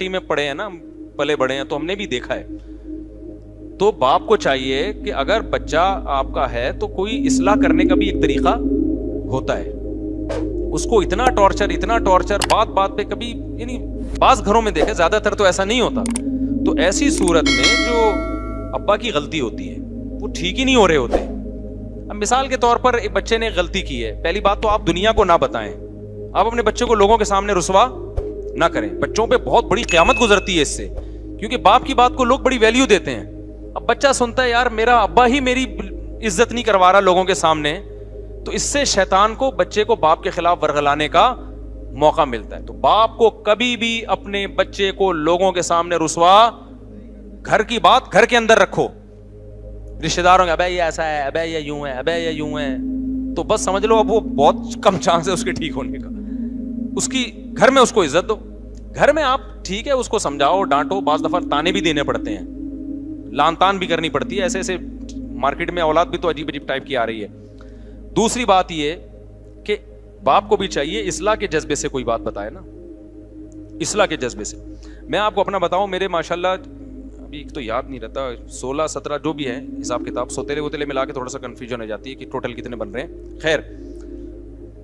میں پڑے ہیں نا, پلے بڑے ہیں, تو ہم نے بھی دیکھا ہے. تو باپ کو چاہیے کہ اگر بچہ آپ کا ہے تو کوئی اصلاح کرنے کا بھی ایک طریقہ ہوتا ہے. اس کو اتنا ٹارچر بات بات پہ کبھی, یعنی بعض گھروں میں دیکھے, زیادہ تر تو ایسا نہیں ہوتا. تو ایسی صورت میں جو ابا کی غلطی ہوتی ہے وہ ٹھیک ہی نہیں ہو رہے ہوتے. اب مثال کے طور پر ایک بچے نے غلطی کی ہے, پہلی بات تو آپ دنیا کو نہ بتائیں, آپ اپنے بچے کو لوگوں کے سامنے رسوا نہ کریں. بچوں پہ بہت بڑی قیامت گزرتی ہے اس سے, کیونکہ باپ کی بات کو لوگ بڑی ویلیو دیتے ہیں. اب بچہ سنتا ہے یار میرا ابا ہی میری عزت نہیں کروا رہا لوگوں کے سامنے, تو اس سے شیطان کو بچے کو باپ کے خلاف ورغلانے کا موقع ملتا ہے. تو باپ کو کبھی بھی اپنے بچے کو لوگوں کے سامنے رسوا, گھر کی بات گھر کے اندر رکھو. رشتہ داروں کے ابے یہ ایسا ہے, ابے یہ یوں ہے, ابے یہ یوں ہے, تو بس سمجھ لو اب وہ بہت کم چانس ہے اس کے ٹھیک ہونے کا. اس کی گھر میں اس کو عزت دو. گھر میں آپ ٹھیک ہے اس کو سمجھاؤ, ڈانٹو, بعض دفعہ تانے بھی دینے پڑتے ہیں, لان تان بھی کرنی پڑتی ہے. ایسے ایسے مارکیٹ میں اولاد بھی تو عجیب عجیب ٹائپ کی آ رہی ہے. دوسری بات یہ کہ باپ کو بھی چاہیے اصلاح کے جذبے سے کوئی بات بتائے نا, اصلاح کے جذبے سے. میں آپ کو اپنا بتاؤں, میرے ماشاءاللہ ابھی تو یاد نہیں رہتا, 16-17 جو بھی ہے حساب کتاب, سوتیلے ووتیلے ملا کے تھوڑا سا کنفیوژن ہو جاتی ہے کہ ٹوٹل کتنے بن رہے ہیں. خیر,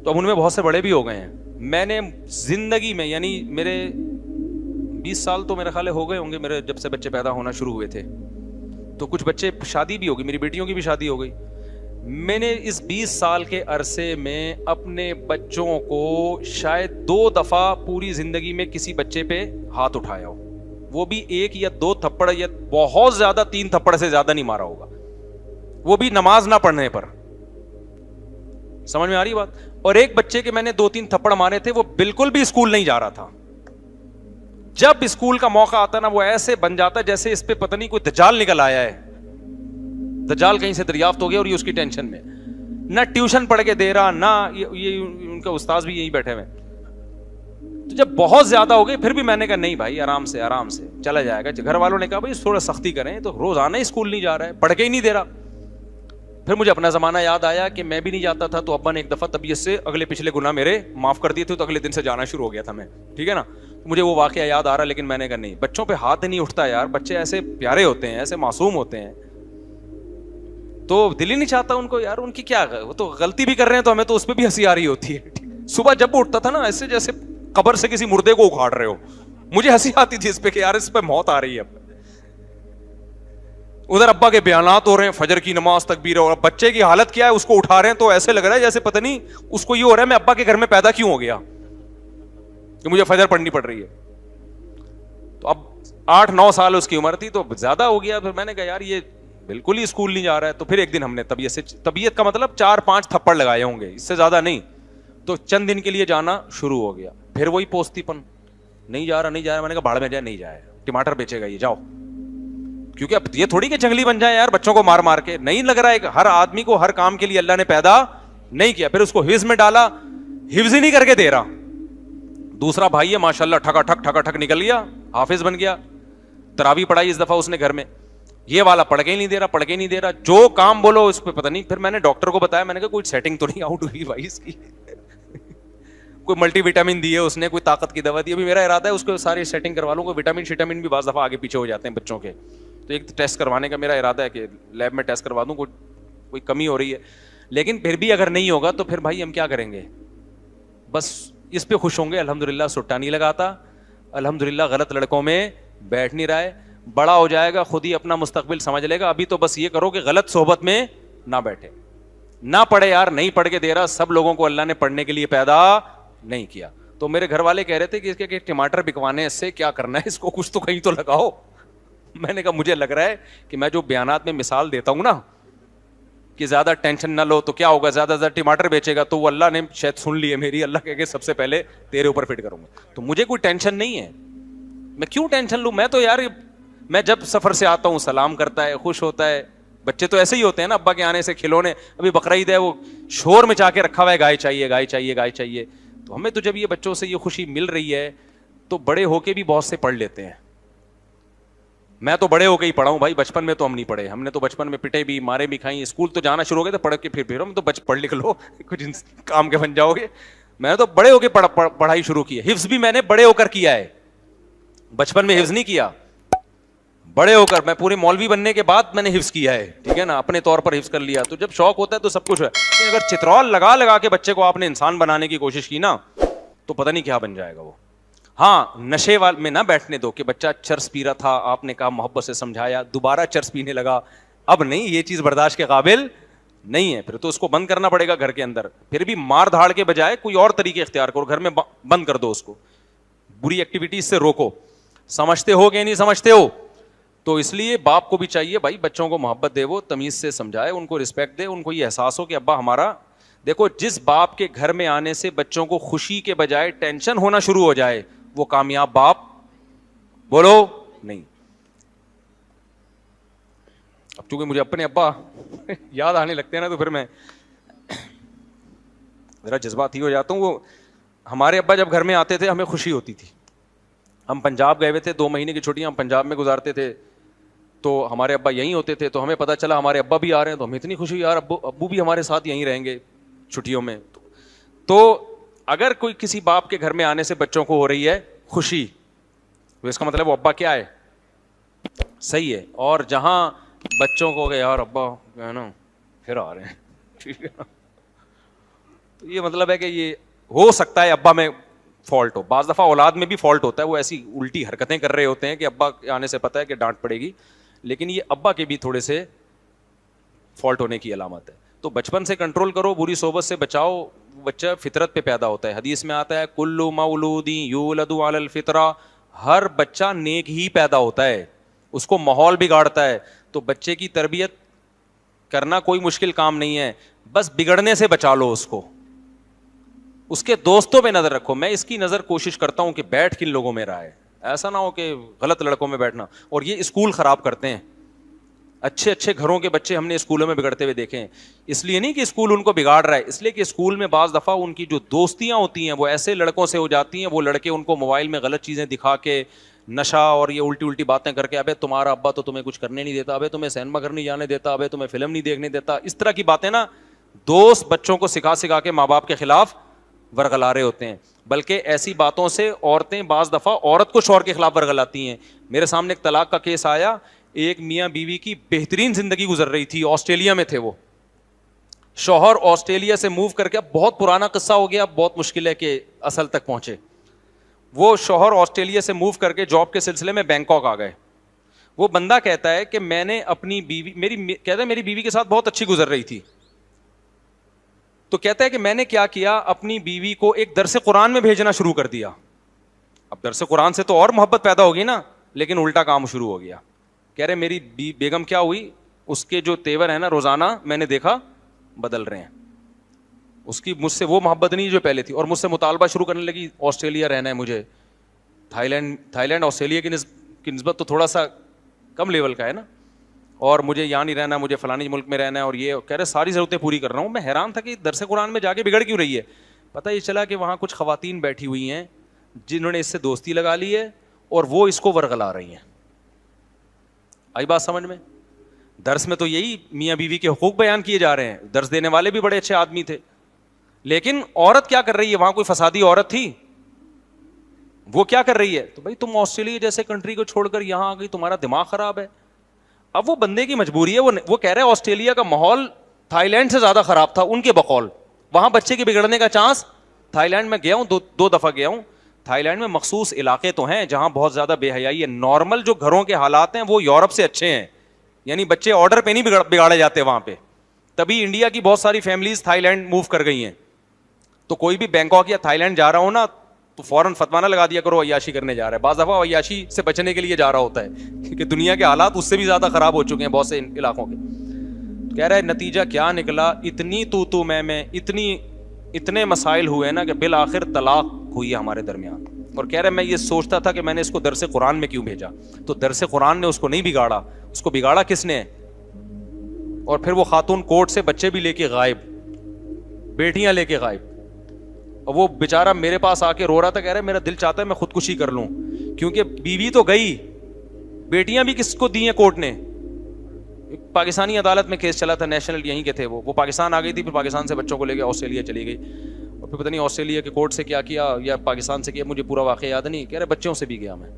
تو اب ان میں بہت سے بڑے بھی ہو گئے ہیں. میں نے زندگی میں, یعنی میرے 20 سال تو میرے خیال ہو گئے ہوں گے میرے جب سے بچے پیدا ہونا شروع ہوئے تھے, تو کچھ بچے شادی بھی ہوگی, میری بیٹیوں کی بھی شادی ہو گئی. میں نے اس 20 سال کے عرصے میں اپنے بچوں کو شاید 2 دفعہ پوری زندگی میں کسی بچے پہ ہاتھ اٹھایا ہو, وہ بھی 1 یا 2 تھپڑ, یا بہت زیادہ 3 تھپڑ سے زیادہ نہیں مارا ہوگا, وہ بھی نماز نہ پڑھنے پر. سمجھ میں آ رہی بات؟ اور ایک بچے کے میں نے 2-3 تھپڑ مارے تھے, وہ بالکل بھی اسکول نہیں جا رہا تھا. جب اسکول کا موقع آتا نا, وہ ایسے بن جاتا جیسے اس پہ پتہ نہیں کوئی دجال نکل آیا ہے, دجال کہیں سے دریافت ہو گیا, اور یہ اس کی ٹینشن میں, نہ ٹیوشن پڑھ کے دے رہا, نہ یہ ان کا استاذ بھی یہی بیٹھے ہوئے. تو جب بہت زیادہ ہو گئے, پھر بھی میں نے کہا نہیں بھائی آرام سے چلا جائے گا. گھر والوں نے کہا بھائی تھوڑا سختی کریں, تو روزانہ اسکول نہیں جا رہا ہے, پڑھ کے ہی نہیں دے رہا. پھر مجھے اپنا زمانہ یاد آیا کہ میں بھی نہیں جاتا تھا, تو ابا نے ایک دفعہ طبیعت سے اگلے پچھلے گناہ میرے معاف کر دیے تھے, تو اگلے دن سے جانا شروع ہو گیا تھا میں, ٹھیک ہے نا. مجھے وہ واقعہ یاد آ رہا, لیکن میں نے کہا نہیں, بچوں پہ ہاتھ نہیں اٹھتا یار, بچے ایسے پیارے ہوتے ہیں, ایسے معصوم ہوتے ہیں, تو دل ہی نہیں چاہتا ان کو یار, ان کی کیا, وہ تو غلطی بھی کر رہے ہیں تو ہمیں تو اس پہ بھی ہنسی آ رہی ہوتی ہے. صبح جب وہ اٹھتا تھا نا, ایسے جیسے قبر سے کسی مردے کو اکھاڑ رہے ہو, مجھے ہنسی آتی تھی اس پہ کہ یار اس پہ موت آ رہی ہے. ادھر ابا کے بیانات ہو رہے ہیں, فجر کی نماز تکبیر, اور بچے کی حالت کیا ہے, اس کو اٹھا رہے ہیں تو ایسے لگ رہا ہے جیسے پتہ نہیں اس کو یہ ہو رہا ہے میں ابا کے گھر میں پیدا کیوں ہو گیا کہ مجھے فجر پڑھنی پڑ رہی ہے. تو اب 8-9 سال اس کی عمر تھی, تو زیادہ ہو گیا. پھر میں نے کہا یار یہ بالکل ہی اسکول نہیں جا رہا ہے. تو پھر ایک دن ہم نے طبیعت کا مطلب 4-5 تھپڑ لگائے ہوں گے, اس سے زیادہ نہیں. تو چند دن کے لیے جانا شروع ہو گیا. پھر وہی پوستی پن, نہیں جا رہا. میں نے کہا بھاڑ میں جائے, نہیں جائے, ٹماٹر بیچے گا یہ, جاؤ. کیونکہ اب یہ تھوڑی کہ جنگلی بن جائے یار بچوں کو مار مار کے, نہیں لگ رہا ہے. ہر آدمی کو ہر کام کے لیے اللہ نے پیدا نہیں کیا. پھر اس کو حفظ میں ڈالا, حفظ ہی نہیں کر کے دے رہا. دوسرا بھائی ہے ماشاءاللہ, ٹھکا ٹھک نکل گیا, حافظ بن گیا. تراویح پڑھائی اس دفعہ اس نے گھر میں, یہ والا پڑھ کے ہی نہیں دے رہا, جو کام بولو اس پہ پتہ نہیں. پھر میں نے ڈاکٹر کو بتایا, میں نے کہا کوئی سیٹنگ تو نہیں آؤٹ ہوئی بھائی اس کی, کوئی ملٹی وٹامن دی ہے اس نے, کوئی طاقت کی دوا دی. ابھی میرا ارادہ ہے اس کو ساری سیٹنگ کروا لوں. کوئی وٹامن بھی بعض دفعہ آگے پیچھے ہو جاتے ہیں بچوں کے, تو ایک ٹیسٹ کروانے کا میرا ارادہ ہے کہ لیب میں ٹیسٹ کروا دوں, کوئی کمی ہو رہی ہے. لیکن پھر بھی اگر نہیں ہوگا تو پھر بھائی ہم کیا کریں گے, بس اس پہ خوش ہوں گے. الحمدللہ سٹا نہیں لگاتا, الحمدللہ غلط لڑکوں میں بیٹھ نہیں رہا ہے. بڑا ہو جائے گا خود ہی اپنا مستقبل سمجھ لے گا. ابھی تو بس یہ کرو کہ غلط صحبت میں نہ بیٹھے, نہ پڑھے یار, نہیں پڑھ کے دے رہا. سب لوگوں کو اللہ نے پڑھنے کے لیے پیدا نہیں کیا. تو میرے گھر والے کہہ رہے تھے کہ اس کے ٹماٹر بکوانے اس سے کیا کرنا ہے, اس کو کچھ تو کہیں تو لگاؤ. میں نے کہا مجھے لگ رہا ہے کہ میں جو بیانات میں مثال دیتا ہوں نا کہ زیادہ ٹینشن نہ لو, تو کیا ہوگا, زیادہ زیادہ ٹماٹر بیچے گا, تو وہ اللہ نے شاید سن لی ہے میری. اللہ کہہ کے سب سے پہلے تیرے اوپر فٹ کروں گا. تو مجھے کوئی ٹینشن نہیں ہے, میں کیوں ٹینشن لوں. میں تو یار, میں جب سفر سے آتا ہوں سلام کرتا ہے, خوش ہوتا ہے. بچے تو ایسے ہی ہوتے ہیں نا, ابا کے آنے سے کھلونے, ابھی بقرعید ہے وہ شور مچا کے رکھا ہوا ہے, گائے چاہیے. تو ہمیں تو جب یہ بچوں سے یہ خوشی مل رہی ہے, تو بڑے ہو کے بھی بہت سے پڑھ لیتے ہیں. میں تو بڑے ہو کے ہی پڑھا ہوں بھائی, بچپن میں تو ہم نہیں پڑھے. ہم نے تو بچپن میں پٹے بھی, مارے بھی کھائی. اسکول تو جانا شروع ہو گئے تھے پڑھ کے, پھر ہم تو پڑھ لکھ لو, کچھ کام کے بن جاؤ گے. میں نے تو بڑے ہو کے پڑھائی شروع کی ہے. حفظ بھی میں نے بڑے ہو کر کیا ہے, بچپن میں حفظ نہیں کیا, بڑے ہو کر, میں پورے مولوی بننے کے بعد میں نے حفظ کیا ہے, ٹھیک ہے نا, اپنے طور پر حفظ کر لیا. تو جب شوق ہوتا ہے تو سب کچھ ہے. اگر چترول لگا لگا کے بچے کو آپ نے انسان بنانے کی کوشش کی نا تو پتہ نہیں کیا بن جائے گا وہ. ہاں, نشے میں نہ بیٹھنے دو کہ بچہ چرس پی رہا تھا, آپ نے کہا, محبت سے سمجھایا, دوبارہ چرس پینے لگا, اب نہیں, یہ چیز برداشت کے قابل نہیں ہے, پھر تو اس کو بند کرنا پڑے گا گھر کے اندر. پھر بھی مار دھاڑ کے بجائے کوئی اور طریقے اختیار کرو, گھر میں بند کر دو اس کو, بری ایکٹیویٹیز سے روکو. سمجھتے ہو کہ نہیں سمجھتے ہو؟ تو اس لیے باپ کو بھی چاہیے بھائی بچوں کو محبت دے, وہ تمیز سے سمجھائے, ان کو رسپیکٹ دے, ان کو یہ احساس ہو کہ ابا ہمارا. دیکھو, جس باپ کے گھر میں آنے سے بچوں کو خوشی کے بجائے ٹینشن ہونا شروع ہو جائے وہ کامیاب باپ بولو نہیں. اب چونکہ مجھے اپنے ابا یاد آنے لگتے ہیں نا تو پھر میں ذرا جذباتی ہو جاتا ہوں. وہ ہمارے ابا جب گھر میں آتے تھے ہمیں خوشی ہوتی تھی. ہم پنجاب گئے ہوئے تھے, 2 مہینے کی چھٹیاں ہم پنجاب میں گزارتے تھے, تو ہمارے ابا یہیں ہوتے تھے. تو ہمیں پتہ چلا ہمارے ابا بھی آ رہے ہیں تو ہمیں اتنی خوشی, یار ابو بھی ہمارے ساتھ یہیں رہیں گے چھٹیوں میں. تو اگر کوئی کسی باپ کے گھر میں آنے سے بچوں کو ہو رہی ہے خوشی تو اس کا مطلب وہ ابا کیا ہے, صحیح ہے. اور جہاں بچوں کو کہ یار ابا ہے نا پھر آ رہے ہیں, ٹھیک ہے نا, تو یہ مطلب ہے کہ یہ ہو سکتا ہے ابا میں فالٹ ہو. بعض دفعہ اولاد میں بھی فالٹ ہوتا ہے, وہ ایسی الٹی حرکتیں کر رہے ہوتے ہیں کہ ابا آنے سے پتہ ہے کہ ڈانٹ پڑے گی, لیکن یہ ابا کے بھی تھوڑے سے فالٹ ہونے کی علامت ہے. تو بچپن سے کنٹرول کرو, بری صحبت سے بچاؤ. بچہ فطرت پہ پیدا ہوتا ہے, حدیث میں آتا ہے کل مولود یولد علی الفطرہ, ہر بچہ نیک ہی پیدا ہوتا ہے, اس کو ماحول بگاڑتا ہے. تو بچے کی تربیت کرنا کوئی مشکل کام نہیں ہے, بس بگڑنے سے بچا لو اس کو. اس کے دوستوں پہ نظر رکھو. میں اس کی نظر کوشش کرتا ہوں کہ بیٹھ کن لوگوں میں رہا ہے, ایسا نہ ہو کہ غلط لڑکوں میں بیٹھنا. اور یہ اسکول خراب کرتے ہیں, اچھے اچھے گھروں کے بچے ہم نے اسکولوں میں بگڑتے ہوئے دیکھے ہیں. اس لیے نہیں کہ اسکول ان کو بگاڑ رہا ہے, اس لیے کہ اسکول میں بعض دفعہ ان کی جو دوستیاں ہوتی ہیں وہ ایسے لڑکوں سے ہو جاتی ہیں, وہ لڑکے ان کو موبائل میں غلط چیزیں دکھا کے, نشہ اور یہ الٹی الٹی باتیں کر کے, ابے تمہارا ابا تو تمہیں کچھ کرنے نہیں دیتا, ابے تمہیں سینما گھر نہیں جانے دیتا, ابے تمہیں فلم نہیں دیکھنے دیتا, اس طرح کی باتیں نا دوست بچوں کو سکھا سکھا کے ماں باپ کے خلاف ورغلا رہے ہوتے ہیں. بلکہ ایسی باتوں سے عورتیں بعض دفعہ عورت کو شوہر کے خلاف ورغلاتی ہیں. میرے سامنے ایک طلاق کا کیس آیا, ایک میاں بیوی کی بہترین زندگی گزر رہی تھی, آسٹریلیا میں تھے وہ, شوہر آسٹریلیا سے موو کر کے, اب بہت پرانا قصہ ہو گیا, بہت مشکل ہے کہ اصل تک پہنچے. وہ شوہر آسٹریلیا سے موو کر کے جاب کے سلسلے میں بینکاک آ گئے. وہ بندہ کہتا ہے کہ میں نے اپنی بیوی, میری بیوی کے ساتھ بہت اچھی گزر رہی تھی, تو کہتا ہے کہ میں نے کیا کیا, اپنی بیوی کو ایک درس قرآن میں بھیجنا شروع کر دیا. اب درس قرآن سے تو اور محبت پیدا ہوگی نا, لیکن الٹا کام شروع ہو گیا. کہہ رہے میری بیگم کیا ہوئی, اس کے جو تیور ہیں نا روزانہ میں نے دیکھا بدل رہے ہیں. اس کی مجھ سے وہ محبت نہیں جو پہلے تھی, اور مجھ سے مطالبہ شروع کرنے لگی آسٹریلیا رہنا ہے مجھے. تھائی لینڈ آسٹریلیا کی نسبت تو تھوڑا سا کم لیول کا ہے نا, اور مجھے یہاں نہیں رہنا, مجھے فلانی ملک میں رہنا ہے, اور یہ کہہ رہے ساری ضرورتیں پوری کر رہا ہوں. میں حیران تھا کہ درس قرآن میں جا کے بگڑ کیوں رہی ہے. پتہ یہ چلا کہ وہاں کچھ خواتین بیٹھی ہوئی ہیں جنہوں نے اس سے دوستی لگا لی ہے, اور وہ اس کو ورغلا رہی ہیں. آئی بات سمجھ میں؟ درس میں تو یہی میاں بیوی کے حقوق بیان کیے جا رہے ہیں, درس دینے والے بھی بڑے اچھے آدمی تھے, لیکن عورت کیا کر رہی ہے, وہاں کوئی فسادی عورت تھی, وہ کیا کر رہی ہے, تو بھائی تم آسٹریلیا جیسے کنٹری کو چھوڑ کر یہاں آ گئی, تمہارا دماغ خراب ہے. اب وہ بندے کی مجبوری ہے, وہ کہہ رہے ہیں آسٹریلیا کا ماحول تھائی لینڈ سے زیادہ خراب تھا ان کے بقول, وہاں بچے کے بگڑنے کا چانس. تھائی لینڈ میں گیا ہوں, دو دفعہ گیا ہوں. تھائی لینڈ میں مخصوص علاقے تو ہیں جہاں بہت زیادہ بے حیائی ہے. نارمل جو گھروں کے حالات ہیں وہ یورپ سے اچھے ہیں, یعنی بچے آرڈر پہ نہیں بگاڑے جاتے وہاں پہ. تبھی انڈیا کی بہت ساری فیملیز تھائی لینڈ موو کر گئی ہیں. تو کوئی بھی بینکاک یا تھائی لینڈ جا رہا ہو نا تو فوراً فتوانہ لگا دیا کرو عیاشی کرنے جا رہا ہے. بعض دفعہ عیاشی سے بچنے کے لیے جا رہا ہوتا ہے کیونکہ دنیا کے حالات اس سے بھی زیادہ خراب ہو چکے ہیں بہت سے علاقوں کے. کہہ رہا ہے نتیجہ کیا نکلا, اتنی تو میں اتنے مسائل ہوئے نا کہ بالآخر طلاق ہوئی ہے ہمارے درمیان. اور کہہ رہے میں یہ سوچتا تھا کہ میں نے اس کو درس قرآن میں کیوں بھیجا. تو درس قرآن نے اس کو نہیں بگاڑا, اس کو بگاڑا کس نے. اور پھر وہ خاتون کورٹ سے بچے بھی لے کے غائب, بیٹیاں لے کے غائب. اور وہ بیچارہ میرے پاس آ کے رو رہا تھا, کہہ رہا میرا دل چاہتا ہے میں خودکشی کر لوں, کیونکہ بیوی تو گئی, بیٹیاں بھی کس کو دی ہیں کورٹ نے. پاکستانی عدالت میں کیس چلا تھا, نیشنل یہیں کے تھے, وہ پاکستان آ گئی تھی, پھر پاکستان سے بچوں کو لے کے آسٹریلیا چلی گئی, اور پھر پتہ نہیں آسٹریلیا کے کورٹ سے کیا یا پاکستان سے کیا, مجھے پورا واقعہ یاد نہیں. کہہ رہے بچوں سے بھی گیا میں,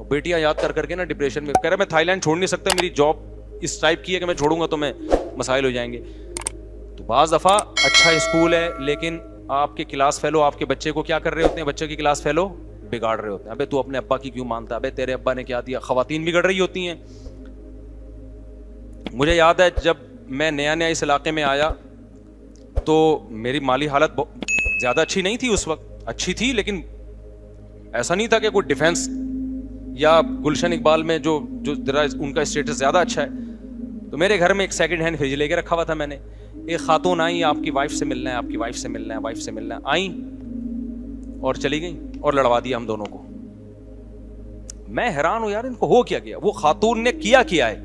بیٹیاں یاد کر کے نا ڈپریشن میں کہہ رہا میں تھائی لینڈ چھوڑ نہیں سکتا, میری جاب اس ٹائپ کی ہے کہ میں چھوڑوں گا تو میں مسائل ہو جائیں گے. تو بعض دفعہ اچھا اسکول ہے لیکن آپ کے کلاس فیلو آپ کے بچے کو کیا کر رہے ہوتے ہیں, بچے کی کلاس فیلو بگاڑ رہے ہوتے ہیں. ابے تو اپنے ابا کی کیوں مانتا, ابے تیرے ابا نے کیا دیا. خواتین بگڑ رہی ہوتی ہیں. مجھے یاد ہے جب میں نیا اس علاقے میں آیا تو میری مالی حالت زیادہ اچھی نہیں تھی اس وقت, اچھی تھی لیکن ایسا نہیں تھا کہ کوئی ڈیفینس یا گلشن اقبال میں جو ان کا اسٹیٹس زیادہ اچھا ہے. تو میرے گھر میں ایک سیکنڈ ہینڈ فریج لے کے رکھا ہوا تھا میں نے. ایک خاتون آئی, آپ کی وائف سے ملنا ہے, آپ کی وائف سے ملنا ہے, وائف سے ملنا ہے, آئیں اور چلی گئیں اور لڑوا دیا ہم دونوں کو. میں حیران ہوں یار ان کو ہو کیا گیا. وہ خاتون نے کیا ہے,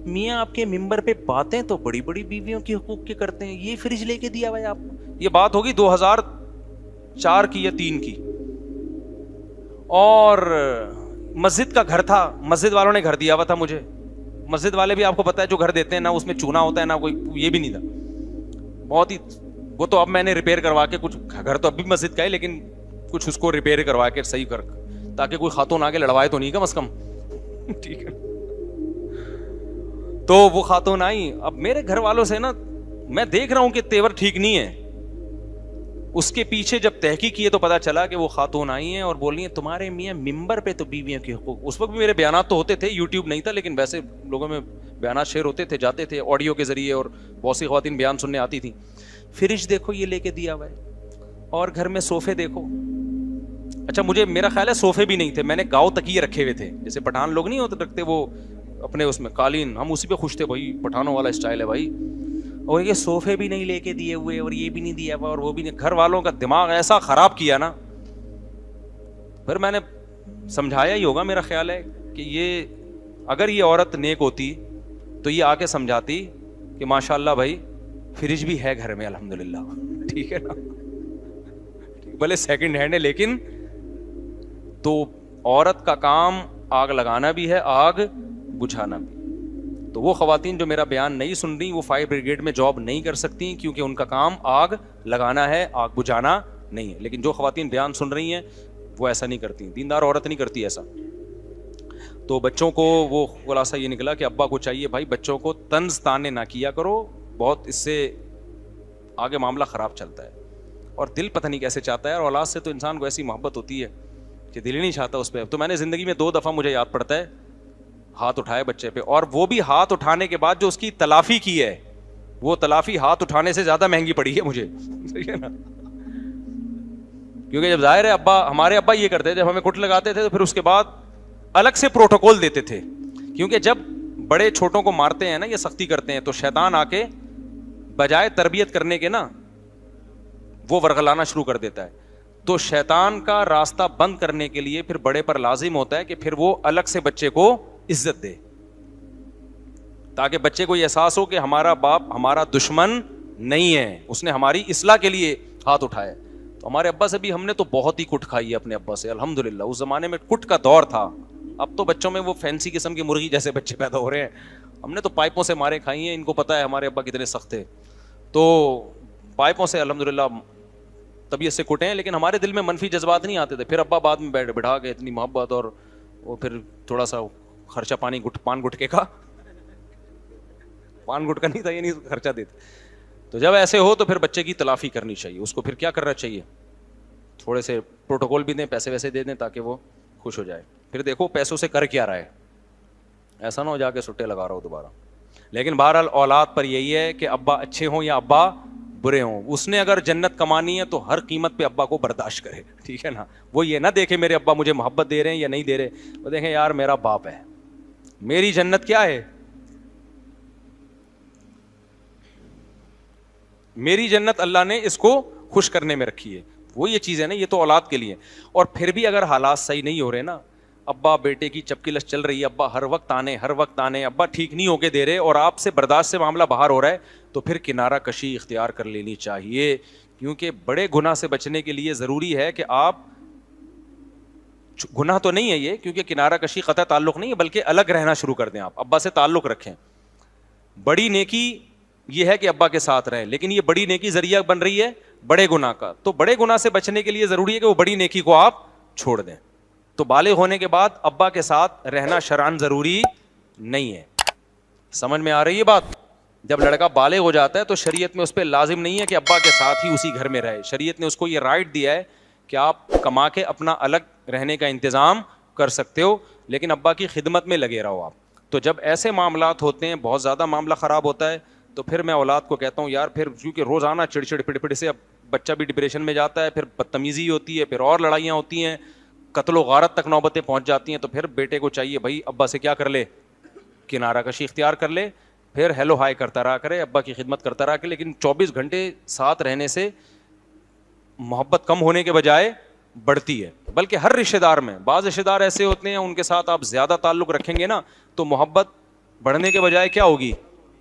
میاں آپ کے ممبر پہ باتیں تو بڑی بڑی بیویوں کے حقوق کے کرتے ہیں, یہ فریج لے کے دیا بھائی آپ کو. یہ بات ہوگی 2004 کی یا 3 کی, اور مسجد کا گھر تھا, مسجد والوں نے گھر دیا ہوا تھا مجھے. مسجد والے بھی آپ کو پتا ہے جو گھر دیتے ہیں نا اس میں چونا ہوتا ہے نا, کوئی یہ بھی نہیں تھا بہت ہی. وہ تو اب میں نے ریپیئر کروا کے, کچھ گھر تو اب بھی مسجد کا ہے لیکن کچھ اس کو ریپیئر کروا کے صحیح کر, تاکہ کوئی خاتون آگے لڑوائے تو نہیں کم از کم. ٹھیک ہے. تو وہ خاتون آئی. اب میرے گھر والوں سے نا میں دیکھ رہا ہوں کہ تیور ٹھیک نہیں ہے. اس کے پیچھے جب تحقیق کیے تو پتا چلا کہ وہ خاتون آئی ہیں اور بول رہی ہیں تمہارے میاں ممبر پہ تو بیویوں کے حقوق. اس وقت بھی میرے بیانات تو ہوتے تھے, یوٹیوب نہیں تھا لیکن ویسے لوگوں میں بیانات شیئر ہوتے تھے, جاتے تھے آڈیو کے ذریعے, اور بہت سی خواتین بیان سننے آتی تھیں. فریج دیکھو یہ لے کے دیا ہوا ہے, اور گھر میں صوفے دیکھو. اچھا مجھے میرا خیال ہے صوفے بھی نہیں تھے, میں نے گاؤں تکیے رکھے ہوئے تھے, جیسے پٹھان لوگ نہیں ہوتے رکھتے وہ اپنے اس میں قالین, ہم اسی پہ خوش تھے بھائی, پٹھانوں والا اسٹائل ہے بھائی. اور یہ صوفے بھی نہیں لے کے دیے ہوئے, اور یہ بھی نہیں دیا ہوا, اور وہ بھی نہیں. گھر والوں کا دماغ ایسا خراب کیا نا. پھر میں نے سمجھایا ہی ہوگا, میرا خیال ہے کہ یہ اگر یہ عورت نیک ہوتی تو یہ آ کے سمجھاتی کہ ماشاء اللہ بھائی فریج بھی ہے گھر میں الحمدللہ. ٹھیک ہے نا, بھلے سیکنڈ ہینڈ ہے لیکن. تو عورت کا کام آگ لگانا بھی ہے, آگ بجھانا بھی. تو وہ خواتین جو میرا بیان نہیں سن رہی وہ فائر بریگیڈ میں جاب نہیں کر سکتی, کیونکہ ان کا کام آگ لگانا ہے, آگ بجھانا نہیں ہے. لیکن جو خواتین بیان سن رہی ہیں وہ ایسا نہیں کرتی, دیندار عورت نہیں کرتی ایسا. تو بچوں کو وہ خلاصہ یہ نکلا کہ ابا کو چاہیے بھائی بچوں کو طنز تانے نہ کیا کرو, بہت اس سے آگے معاملہ خراب چلتا ہے. اور دل پتہ نہیں کیسے چاہتا ہے, اور اولاد سے تو انسان کو ایسی محبت ہوتی ہے کہ دل ہی نہیں چاہتا اس پہ. تو میں نے زندگی میں 2 دفعہ مجھے یاد پڑتا ہے ہاتھ اٹھائے بچے پہ, اور وہ بھی ہاتھ اٹھانے کے بعد جو اس کی تلافی کی ہے, وہ تلافی ہاتھ اٹھانے سے زیادہ مہنگی پڑی ہے مجھے. کیونکہ جب ظاہر ہے ہمارے ابا یہ کرتے تھے, جب ہمیں کٹ لگاتے تھے تو پھر اس کے بعد الگ سے پروٹوکول دیتے تھے. کیونکہ جب بڑے چھوٹوں کو مارتے ہیں نا, یہ سختی کرتے ہیں, تو شیطان آ کے بجائے تربیت کرنے کے نا وہ ورغلانا شروع کر دیتا ہے. تو شیطان کا راستہ بند کرنے کے لیے پھر بڑے پر لازم ہوتا ہے کہ پھر وہ الگ سے بچے کو عزت دے, تاکہ بچے کو یہ احساس ہو کہ ہمارا باپ ہمارا دشمن نہیں ہے, اس نے ہماری اصلاح کے لیے ہاتھ اٹھایا. تو ہمارے ابا سے بھی ہم نے تو بہت ہی کٹ کھائی ہے اپنے ابا سے الحمدللہ. اس زمانے میں کٹ کا دور تھا, اب تو بچوں میں وہ فینسی قسم کی مرغی جیسے بچے پیدا ہو رہے ہیں. ہم نے تو پائپوں سے مارے کھائی ہیں, ان کو پتا ہے ہمارے ابا کتنے سخت تھے. تو پائپوں سے الحمدللہ طبیعت سے کٹے ہیں, لیکن ہمارے دل میں منفی جذبات نہیں آتے تھے. پھر ابا بعد میں بٹھا کے اتنی محبت, اور وہ پھر تھوڑا سا خرچہ پان گٹکے کا, پان گٹکا نہیں تھا, یہ نہیں خرچہ دیتے. تو جب ایسے ہو تو پھر بچے کی تلافی کرنی چاہیے, اس کو پھر کیا کرنا چاہیے, تھوڑے سے پروٹوکول بھی دیں, پیسے ویسے دے دیں تاکہ وہ خوش ہو جائے. پھر دیکھو پیسوں سے کر کیا رہا ہے, ایسا نہ ہو جا کے سٹے لگا رہا ہو دوبارہ. لیکن بہرحال اولاد پر یہی ہے کہ ابا اچھے ہوں یا ابا برے ہوں, اس نے اگر جنت کمانی ہے تو ہر قیمت پہ ابا کو برداشت کرے. ٹھیک ہے نا, وہ یہ نہ دیکھے میرے ابا مجھے محبت دے رہے ہیں یا نہیں دے رہے, وہ دیکھیں یار میرا باپ ہے, میری جنت کیا ہے, میری جنت اللہ نے اس کو خوش کرنے میں رکھی ہے. وہ یہ چیز ہے نا, یہ تو اولاد کے لیے. اور پھر بھی اگر حالات صحیح نہیں ہو رہے نا, ابا بیٹے کی چپکلش چل رہی ہے, ابا ہر وقت آنے, ابا ٹھیک نہیں ہو کے دے رہے, اور آپ سے برداشت سے معاملہ باہر ہو رہا ہے, تو پھر کنارہ کشی اختیار کر لینی چاہیے. کیونکہ بڑے گناہ سے بچنے کے لیے ضروری ہے کہ آپ, گناہ تو نہیں ہے یہ, کیونکہ کنارہ کشی قطع تعلق نہیں ہے, بلکہ الگ رہنا شروع کر دیں, آپ ابا سے تعلق رکھیں. بڑی نیکی یہ ہے کہ ابا کے ساتھ رہیں, لیکن یہ بڑی نیکی ذریعہ بن رہی ہے بڑے گناہ کا. تو بڑے گناہ سے بچنے کے لیے ضروری ہے کہ وہ بڑی نیکی کو آپ چھوڑ دیں. تو بالغ ہونے کے بعد ابا کے ساتھ رہنا شرعاً ضروری نہیں ہے. سمجھ میں آ رہی ہے بات؟ جب لڑکا بالغ ہو جاتا ہے تو شریعت میں اس پہ لازم نہیں ہے کہ ابا کے ساتھ ہی اسی گھر میں رہے. شریعت نے اس کو یہ رائٹ دیا ہے کہ آپ کما کے اپنا الگ رہنے کا انتظام کر سکتے ہو, لیکن ابا کی خدمت میں لگے رہو آپ. تو جب ایسے معاملات ہوتے ہیں, بہت زیادہ معاملہ خراب ہوتا ہے, تو پھر میں اولاد کو کہتا ہوں یار پھر کیونکہ روزانہ چڑچڑ پڑ سے اب بچہ بھی ڈپریشن میں جاتا ہے, پھر بدتمیزی ہوتی ہے, پھر اور لڑائیاں ہوتی ہیں, قتل و غارت تک نوبتیں پہنچ جاتی ہیں. تو پھر بیٹے کو چاہیے بھائی ابا سے کیا کر لے, کنارہ کشی اختیار کر لے, پھر ہیلو ہائی کرتا رہا کرے, ابا کی خدمت کرتا رہا کرے. لیکن 24 گھنٹے ساتھ رہنے سے محبت کم ہونے کے بجائے بڑھتی ہے. بلکہ ہر رشتہ دار میں, بعض رشتہ دار ایسے ہوتے ہیں ان کے ساتھ آپ زیادہ تعلق رکھیں گے نا تو محبت بڑھنے کے بجائے کیا ہوگی,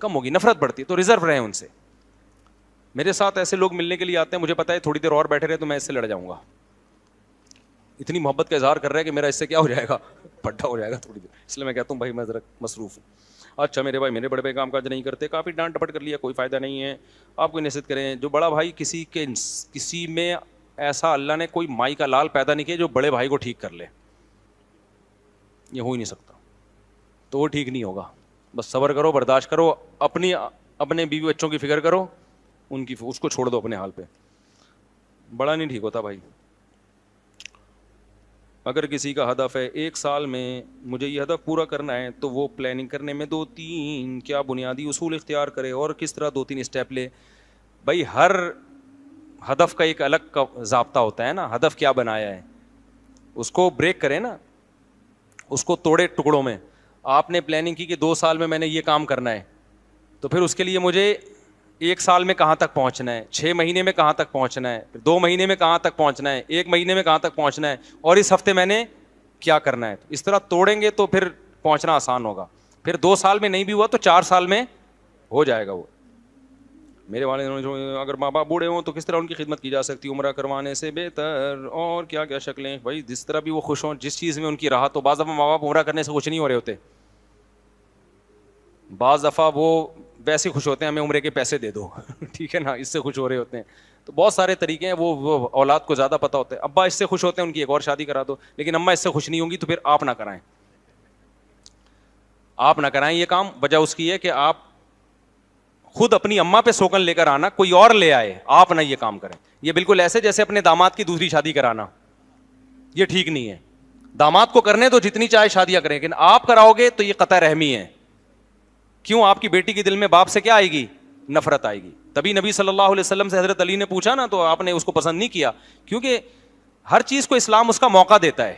کم ہوگی, نفرت بڑھتی ہے. تو ریزرو رہیں ان سے. میرے ساتھ ایسے لوگ ملنے کے لیے آتے ہیں, مجھے پتا ہے تھوڑی دیر اور بیٹھے رہے تو میں اس سے لڑ جاؤں گا, اتنی محبت کا اظہار کر رہا ہے کہ میرا اس سے کیا ہو جائے گا, پھٹا ہو جائے گا تھوڑی دیر. اس لیے میں کہتا ہوں بھائی میں ذرا مصروف ہوں. اچھا میرے بھائی میرے بڑے بھائی کام کاج نہیں کرتے, کافی ڈانٹ ڈپٹ کر لیا, کوئی فائدہ نہیں ہے, آپ کوئی نصیحت کریں. جو بڑا بھائی کسی میں ایسا اللہ نے کوئی مائی کا لال پیدا نہیں کیا جو بڑے بھائی کو ٹھیک کر لے, یہ ہو ہی نہیں سکتا. تو وہ ٹھیک نہیں ہوگا. بس صبر کرو, برداشت کرو, اپنے بیوی بچوں کی فکر کرو, اس کو چھوڑ دو اپنے حال پہ. بڑا نہیں ٹھیک ہوتا بھائی. اگر کسی کا ہدف ہے 1 سال میں مجھے یہ ہدف پورا کرنا ہے تو وہ پلاننگ کرنے میں 2-3 کیا بنیادی اصول اختیار کرے اور کس طرح 2-3 اسٹیپ لے. بھائی ہر ہدف کا ایک الگ ضابطہ ہوتا ہے نا. ہدف کیا بنایا ہے اس کو بریک کرے نا, اس کو توڑے ٹکڑوں میں. آپ نے پلاننگ کی کہ 2 سال میں میں نے یہ کام کرنا ہے, تو پھر اس کے لیے مجھے 1 سال میں کہاں تک پہنچنا ہے, 6 مہینے میں کہاں تک پہنچنا ہے, 2 مہینے میں کہاں تک پہنچنا ہے, 1 مہینے میں کہاں تک پہنچنا ہے, اور اس ہفتے میں نے کیا کرنا ہے. اس طرح توڑیں گے تو پھر پہنچنا آسان ہوگا. پھر 2 سال میں نہیں بھی ہوا تو 4 سال میں ہو جائے گا. وہ میرے والد اگر ماں باپ بوڑھے ہوں تو کس طرح ان کی خدمت کی جا سکتی, عمرہ کروانے سے بہتر, اور کیا کیا شکلیں. بھائی جس طرح بھی وہ خوش ہوں, جس چیز میں ان کی راحت ہو. بعض دفعہ ماں باپ عمرہ کرنے سے خوش نہیں ہو رہے ہوتے, بعض دفعہ وہ ویسے خوش ہوتے ہیں ہمیں عمرے کے پیسے دے دو, ٹھیک ہے نا, اس سے خوش ہو رہے ہوتے ہیں. تو بہت سارے طریقے ہیں, وہ اولاد کو زیادہ پتہ ہوتا ہے. ابا اس سے خوش ہوتے ہیں ان کی ایک اور شادی کرا دو, لیکن اماں اس سے خوش نہیں ہوں گی تو پھر آپ نہ کرائیں, آپ نہ کرائیں یہ کام. وجہ اس کی ہے کہ آپ خود اپنی اماں پہ سوکن لے کر آنا, کوئی اور لے آئے, آپ نہ یہ کام کریں. یہ بالکل ایسے جیسے اپنے داماد کی دوسری شادی کرانا, یہ ٹھیک نہیں ہے. داماد کو کرنے تو جتنی چاہے شادیاں کریں, لیکن آپ کراؤ گے تو یہ قطع رحمی ہے. کیوں؟ آپ کی بیٹی کے دل میں باپ سے کیا آئے گی, نفرت آئے گی. تبھی نبی صلی اللہ علیہ وسلم سے حضرت علی نے پوچھا نا, تو آپ نے اس کو پسند نہیں کیا, کیونکہ ہر چیز کو اسلام اس کا موقع دیتا ہے.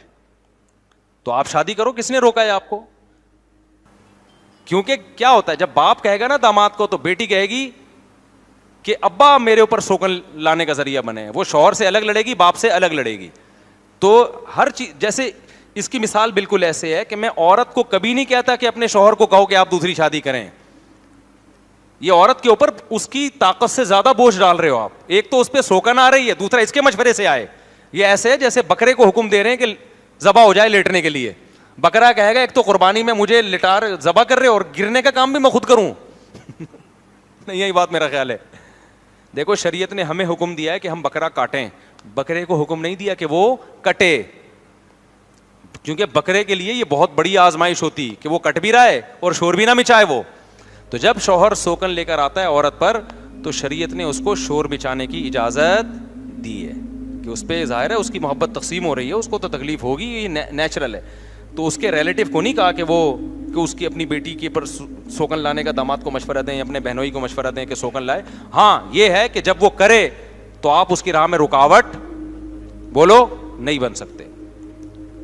تو آپ شادی کرو, کس نے روکا ہے آپ کو؟ کیونکہ کیا ہوتا ہے جب باپ کہے گا نا داماد کو, تو بیٹی کہے گی کہ ابا میرے اوپر سوکن لانے کا ذریعہ بنے. وہ شوہر سے الگ لڑے گی, باپ سے الگ لڑے گی. تو ہر چیز, جیسے اس کی مثال بالکل ایسے ہے کہ میں عورت کو کبھی نہیں کہتا کہ اپنے شوہر کو کہو کہ آپ دوسری شادی کریں. یہ عورت کے اوپر اس کی طاقت سے زیادہ بوجھ ڈال رہے ہو آپ. ایک تو اس پہ سوکن آ رہی ہے, دوسرا اس کے مشورے سے آئے. یہ ایسے ہے جیسے بکرے کو حکم دے رہے ہیں کہ ذبح ہو جائے لیٹنے کے لیے. بکرا کہے گا ایک تو قربانی میں مجھے لٹار ذبح کر رہے اور گرنے کا کام بھی میں خود کروں. نہیں, یہی بات میرا خیال ہے. دیکھو شریعت نے ہمیں حکم دیا ہے کہ ہم بکرا کاٹیں, بکرے کو حکم نہیں دیا کہ وہ کٹے, کیونکہ بکرے کے لیے یہ بہت بڑی آزمائش ہوتی کہ وہ کٹ بھی رہا ہے اور شور بھی نہ مچائے وہ. تو جب شوہر سوکن لے کر آتا ہے عورت پر, تو شریعت نے اس کو شور مچانے کی اجازت دی ہے کہ اس پہ ظاہر ہے اس کی محبت تقسیم ہو رہی ہے, اس کو تو تکلیف ہوگی, یہ نیچرل ہے. تو اس کے ریلیٹیو کو نہیں کہا کہ اس کی اپنی بیٹی کے پر سوکن لانے کا داماد کو مشورہ دیں, اپنے بہنوئی کو مشورہ دیں کہ سوکن لائے. ہاں یہ ہے کہ جب وہ کرے تو آپ اس کی راہ میں رکاوٹ بولو نہیں بن سکتے.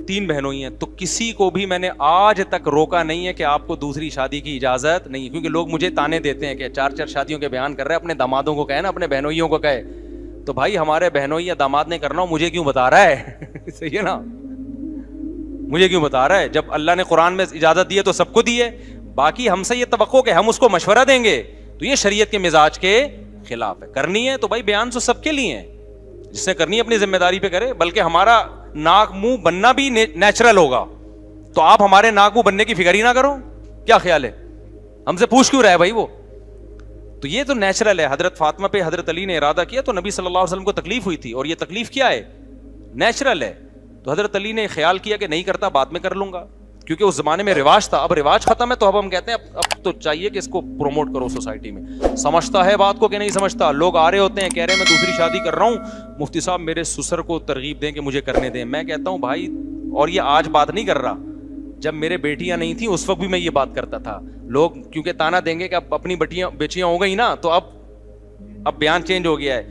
3 بہنوئی ہیں, تو کسی کو بھی میں نے آج تک روکا نہیں ہے کہ آپ کو دوسری شادی کی اجازت نہیں ہے. کیونکہ لوگ مجھے تانے دیتے ہیں کہ 4 شادیوں کے بیان کر رہے ہیں, اپنے دامادوں کو کہے نا, اپنے بہنوئیوں کو کہے. تو بھائی ہمارے بہنوئی یا داماد نے کرنا ہو, مجھے کیوں بتا رہا ہے؟ صحیح ہے نا, مجھے کیوں بتا رہا ہے؟ جب اللہ نے قرآن میں اجازت دی ہے تو سب کو دی ہے. باقی ہم سے یہ توقع کہ ہم اس کو مشورہ دیں گے تو یہ شریعت کے مزاج کے خلاف ہے. کرنی ہے تو بھائی بیان تو سب کے لیے ہیں, جس نے کرنی ہے اپنی ذمہ داری پہ کرے. بلکہ ہمارا ناک منہ بننا بھی نیچرل ہوگا, تو آپ ہمارے ناک منہ بننے کی فکر ہی نہ کرو. کیا خیال ہے؟ ہم سے پوچھ کیوں رہا ہے بھائی وہ؟ تو یہ تو نیچرل ہے. حضرت فاطمہ پہ حضرت علی نے ارادہ کیا تو نبی صلی اللہ علیہ وسلم کو تکلیف ہوئی تھی, اور یہ تکلیف کیا ہے؟ نیچرل ہے. تو حضرت علی نے خیال کیا کہ نہیں کرتا، بعد میں کر لوں گا، کیونکہ اس زمانے میں رواج تھا. اب رواج ختم ہے تو اب ہم کہتے ہیں اب تو چاہیے کہ اس کو پروموٹ کرو سوسائٹی میں. سمجھتا ہے بات کو کہ نہیں سمجھتا. لوگ آ رہے ہوتے ہیں کہہ رہے ہیں میں دوسری شادی کر رہا ہوں، مفتی صاحب میرے سسر کو ترغیب دیں کہ مجھے کرنے دیں. میں کہتا ہوں بھائی، اور یہ آج بات نہیں کر رہا، جب میرے بیٹیاں نہیں تھیں اس وقت بھی میں یہ بات کرتا تھا. لوگ کیونکہ تانا دیں گے کہ اب اپنی بیٹیاں ہو گئی نا، تو اب بیان چینج ہو گیا ہے.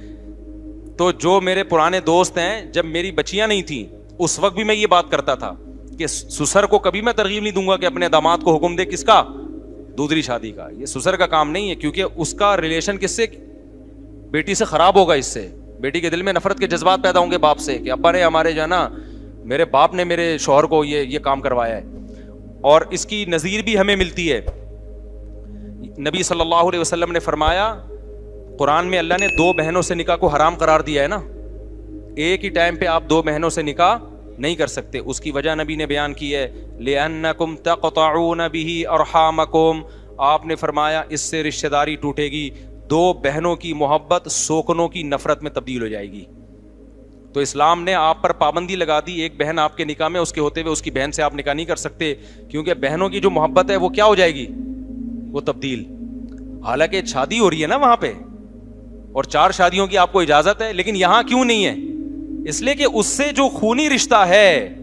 تو جو میرے پرانے دوست ہیں، جب میری بچیاں نہیں تھیں اس وقت بھی میں یہ بات کرتا تھا کہ سسر کو کبھی میں ترغیب نہیں دوں گا کہ اپنے داماد کو حکم دے کس کا، دوسری شادی کا. یہ سسر کا کام نہیں ہے، کیونکہ اس کا ریلیشن کس سے، بیٹی سے خراب ہوگا. اس سے بیٹی کے دل میں نفرت کے جذبات پیدا ہوں گے باپ سے کہ ابا نے ہمارے جو ہے نا، میرے باپ نے میرے شوہر کو یہ کام کروایا ہے. اور اس کی نظیر بھی ہمیں ملتی ہے. نبی صلی اللہ علیہ وسلم نے فرمایا، قرآن میں اللہ نے 2 بہنوں سے نکاح کو حرام قرار دیا ہے نا. ایک ہی ٹائم پہ آپ 2 بہنوں سے نکاح نہیں کر سکتے. اس کی وجہ نبی نے بیان کی ہے، لِأَنَّكُمْ تَقْطَعُونَ بِهِ أَرْحَامَكُمْ. آپ نے فرمایا اس سے رشتہ داری ٹوٹے گی. 2 بہنوں کی محبت سوکنوں کی نفرت میں تبدیل ہو جائے گی. تو اسلام نے آپ پر پابندی لگا دی، ایک بہن آپ کے نکاح میں، اس کے ہوتے ہوئے اس کی بہن سے آپ نکاح نہیں کر سکتے، کیونکہ بہنوں کی جو محبت ہے وہ کیا ہو جائے گی، وہ تبدیل. حالانکہ شادی ہو رہی ہے نا وہاں پہ، اور 4 شادیوں کی آپ کو اجازت ہے، لیکن یہاں کیوں نہیں ہے؟ اس لیے کہ اس سے جو خونی رشتہ ہے،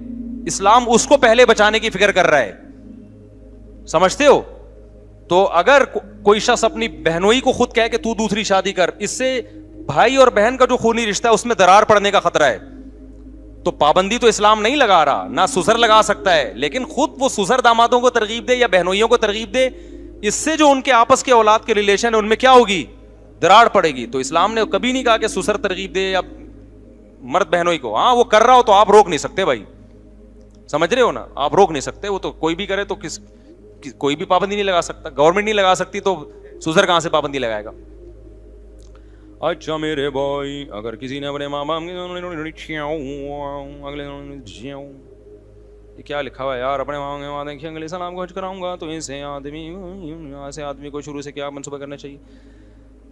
اسلام اس کو پہلے بچانے کی فکر کر رہا ہے. سمجھتے ہو؟ تو اگر کوئی شخص اپنی بہنوئی کو خود کہے کہ تو دوسری شادی کر، اس سے بھائی اور بہن کا جو خونی رشتہ ہے اس میں درار پڑنے کا خطرہ ہے. تو پابندی تو اسلام نہیں لگا رہا، نہ سسر لگا سکتا ہے، لیکن خود وہ سسر دامادوں کو ترغیب دے یا بہنوئیوں کو ترغیب دے، اس سے جو ان کے آپس کے اولاد کے ریلیشن ہے ان میں کیا ہوگی، دراڑ پڑے گی. تو اسلام نے کبھی نہیں کہا کہ سسر ترغیب دے یا مرد بہنوئی کو. ہاں وہ کر رہا ہو تو آپ روک نہیں سکتے بھائی، سمجھ رہے ہو نا، آپ روک نہیں سکتے. وہ تو کوئی بھی کرے تو کوئی بھی پابندی نہیں لگا سکتا. گورنمنٹ نہیں لگا سکتی تو سسر کہاں سے پابندی لگائے گا. اچھا میرے بھائی، اگر کسی نے اپنے ماں باپ یہ کیا لکھا ہوا ہے یار، اپنے ماں باپ اگلے سال آپ کو حج کراؤں گا، تو ایسے آدمی کو شروع سے کیا منصوبہ کرنا چاہیے؟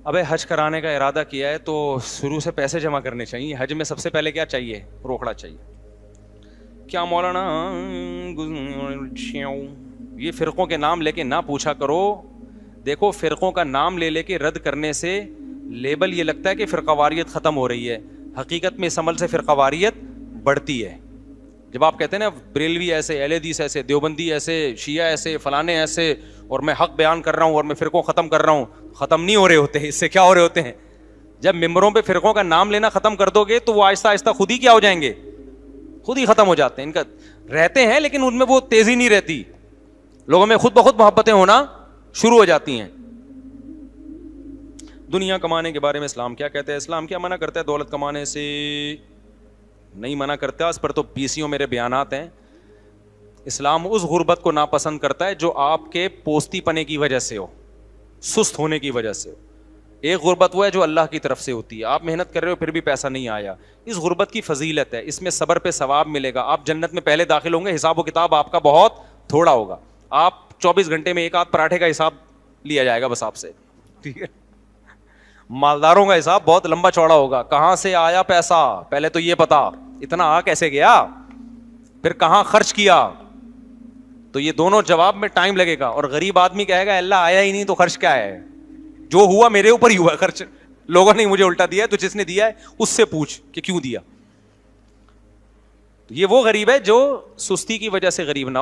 ابے حج کرانے کا ارادہ کیا ہے تو شروع سے پیسے جمع کرنے چاہیے. حج میں سب سے پہلے کیا چاہیے؟ روکڑا چاہیے. کیا مولانا یہ فرقوں کے نام لے کے نہ پوچھا کرو. دیکھو فرقوں کا نام لے لے کے رد کرنے سے لیبل یہ لگتا ہے کہ فرقہ واریت ختم ہو رہی ہے. حقیقت میں اس عمل سے فرقہ واریت بڑھتی ہے. جب آپ کہتے ہیں نا بریلوی ایسے، اہل حدیث ایسے، دیوبندی ایسے، شیعہ ایسے، فلانے ایسے، اور میں حق بیان کر رہا ہوں اور میں فرقوں ختم کر رہا ہوں، ختم نہیں ہو رہے ہوتے. اس سے کیا ہو رہے ہوتے ہیں؟ جب ممبروں پہ فرقوں کا نام لینا ختم کر دو گے تو وہ آہستہ آہستہ خود ہی کیا ہو جائیں گے، خود ہی ختم ہو جاتے ہیں. ان کا رہتے ہیں لیکن ان میں وہ تیزی نہیں رہتی. لوگوں میں خود بخود محبتیں ہونا شروع ہو جاتی ہیں. دنیا کمانے کے بارے میں اسلام کیا کہتا ہے؟ اسلام کیا منع کرتا ہے دولت کمانے سے؟ نہیں منع کرتا. اس پر تو پیسیوں میرے بیانات ہیں. اسلام اس غربت کو ناپسند کرتا ہے جو آپ کے پوستی پنے کی وجہ سے ہو، سست ہونے کی وجہ سے ہو. ایک غربت وہ ہے جو اللہ کی طرف سے ہوتی ہے، آپ محنت کر رہے ہو پھر بھی پیسہ نہیں آیا. اس غربت کی فضیلت ہے، اس میں صبر پہ ثواب ملے گا. آپ جنت میں پہلے داخل ہوں گے، حساب و کتاب آپ کا بہت تھوڑا ہوگا. آپ 24 گھنٹے میں 1 آدھ پراٹھے کا حساب لیا جائے گا بس آپ سے، ٹھیک ہے. مالداروں کا حساب بہت لمبا چوڑا ہوگا. کہاں سے آیا پیسہ، پہلے تو یہ پتا، اتنا آ کیسے گیا، پھر کہاں خرچ کیا. تو یہ دونوں جواب میں ٹائم لگے گا. اور غریب آدمی کہے گا اللہ آیا ہی نہیں تو خرچ کیا ہے، جو ہوا میرے اوپر ہی ہوا خرچ، لوگوں نے مجھے الٹا دیا ہے، تو جس نے دیا ہے اس سے پوچھ کہ کیوں دیا. یہ وہ غریب ہے جو سستی کی وجہ سے غریب نہ ہو.